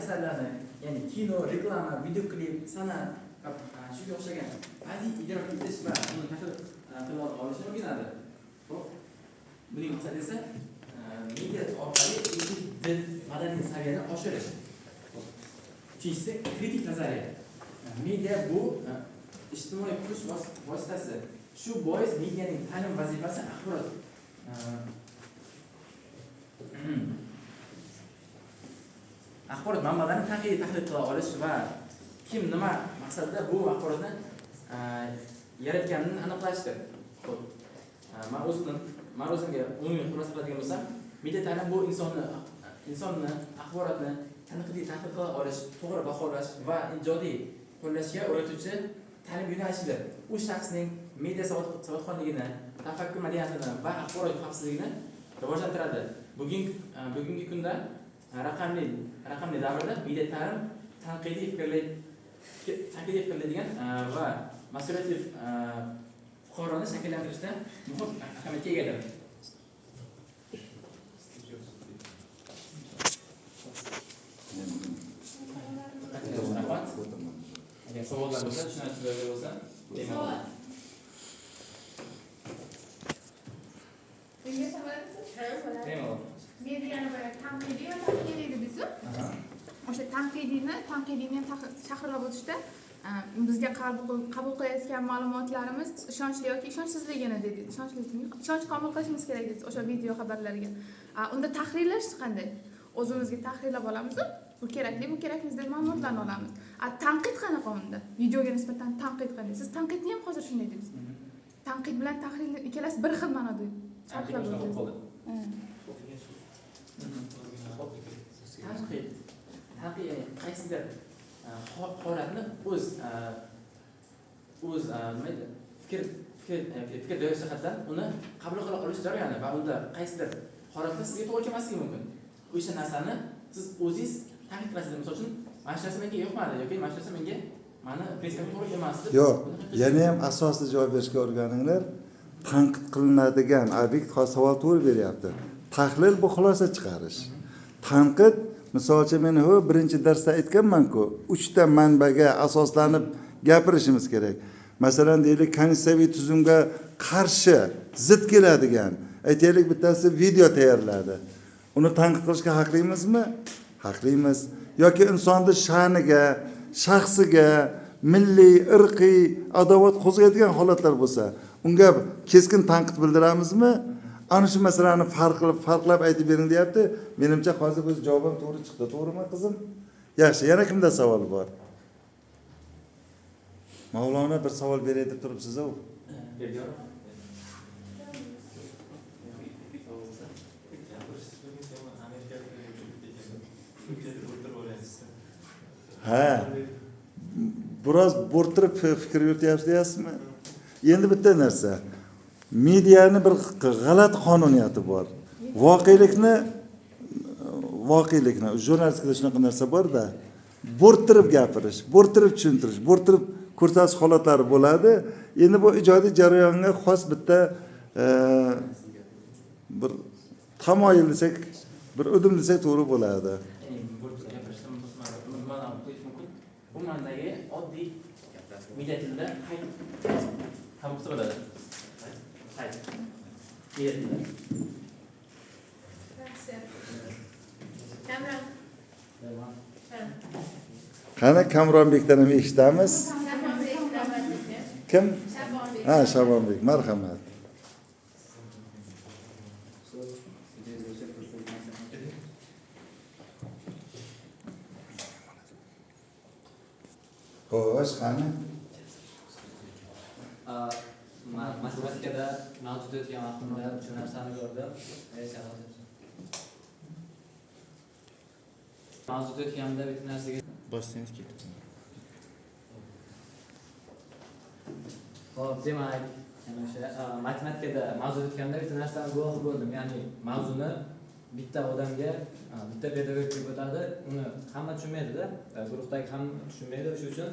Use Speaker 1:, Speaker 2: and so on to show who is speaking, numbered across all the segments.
Speaker 1: asarlarni, ya'ni kino, reklama, video klip, san'at, shunga o'xshagan badiiy idrok etish va uni tahlil qila olishni o'rganadi. Xo'p, buning maqsadi esa media orqali dil madaniy saviyani oshirish. Ikkinchisi kritik nazariya. Media bu ijtimoiy kuch vositasi. Shu bois medianing ta'lim vazifasi axborot manbalarini tahlil qila olish va kim nima maqsadda bu axborotni yaratganini aniqlashdir. Xo'p, men o'zimga umumiy xulosa qiladigan bo'lsam, media ta'lim bu insonni axborotni tanqidiy tahlil qila olish, to'g'ri baholash va ijodiy qo'llashga o'rgatuvchi ta'lim yo'nalishidir. U shaxsning media savodxonligini, tafakkur madaniyatini va axborot xavfsizligini rivojlantiradi. Bugungi kunda raqamli davrda media ta'lim tanqidiy fikrlaydigan va mas'uliyatli fuqaroni shakllantirishda muhim ahamiyatga egadir. Agar savollar bo'lsa, tushunarli bo'lsa, bemalol.
Speaker 2: Mediani tanqidiy va tahliliy dedingiz. O'sha tanqidiyni ham shahrlab o'tishda bizga qabul qilayotgan ma'lumotlarimiz ishonchli yoki ishonchsizligini dedingiz. Ishonch qabul qilishimiz kerak dedingiz o'sha video xabarlarga. Unda tahrirlash qanday? O'zimizga tahrirlab olamiz. Bu kerakmas deb ma'lumotlarni olamiz. Tanqid qanaqa unda? Videoga nisbatan tanqid qanday? Siz tanqidni ham hozir shunday dedingiz. Tanqid bilan tahlil ikkalasi bir xil ma'noda sharhlab o'tdingiz.
Speaker 1: Tanqid qaysidir holatni o'z nima edi? Fikr berish jihatdan uni qabul qila olish jarayoni va unda qaysidir holatda sizga to'g'ri kelmasligi mumkin. O'sha narsani siz o'zingiz tanqid qilasiz. Misol uchun, mana shu narsa menga yoqmadi yoki mana shu narsa menga prinsipga to'g'ri emas deb.
Speaker 3: Yo'q, yana ham asosli javob berishga o'rganinglar. Tanqid qilinadigan obyekt savol to'g'ri beryapti. Tahlil bu xulosa chiqarish. Tanqid, misol uchun men birinchi darsda aytganman-ku, 3 ta manbaga asoslanib gapirishimiz kerak. Masalan, deylik, konstitutsiyaviy tuzumga qarshi, zid keladigan, aytaylik bittasi video tayyorladi. Uni tanqid qilishga haqlimizmi? Haqlimiz. Yoki insonning sha'niga, shaxsiga, milliy, irqiy adovat qo'zg'aydigan holatlar bo'lsa, unga keskin tanqid bildiramizmi? Ana shu masalani farqlab aytib bering deyapti. Menimcha hozir o'z javobim to'g'ri chiqdi. To'g'rimi, qizim? Yaxshi, yana kimda savol bor? Mavlona bir savol beray deb turibsiz-ku. Ha. Biroz bo'rtirib fikr yurityapsiz deyapsizmi? Endi bitta narsa. Mediani bir g'alati qonuniyati bor. Voqelikni jurnalistikada shunaqa narsa bor-da. Bo'rtirib gapirish, bo'rtirib tushuntirish, bo'rtirib ko'rsatish holatlari bo'ladi. Endi bu ijodiy jarayonga xos bitta bir tamoyil desak, bir udim desak to'g'ri bo'ladi.
Speaker 1: Bu ma'nodagi oddiy media tilida qabul qilinadi.
Speaker 3: Qani Kamronbekdan ham eshitamiz. Kim? Ha, Shabonbek, marhamat. Xo'sh, qani?
Speaker 4: Matematikada mavjud etgan vaqtimda shu narsani ko'rdim. Mavjud etganda bitta narsaga
Speaker 1: boshlangiz ketdi.
Speaker 4: Xo'p, demak, o'sha matematikada mavjud etganda bitta narsani guvohi bo'ldim. Ya'ni mavzuni bitta odamga bitta pedagog deb o'tadi, uni hamma tushunmaydi-da, guruhdagi hamma tushunmaydi. O'sha uchun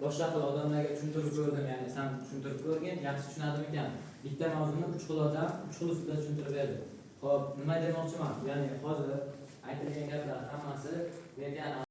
Speaker 4: boshqa xil odamlarga tushuntirib ko'rdim. Ya'ni sen tushuntirib ko'rgin, yaxshi tushunadimi ekan? Bitta mavzuni 3 xil odam 3 xil usulda tushuntirib berdi. Xo'p, nima demoqchiman? Ya'ni hozir aytilgan gaplar hammasi mediani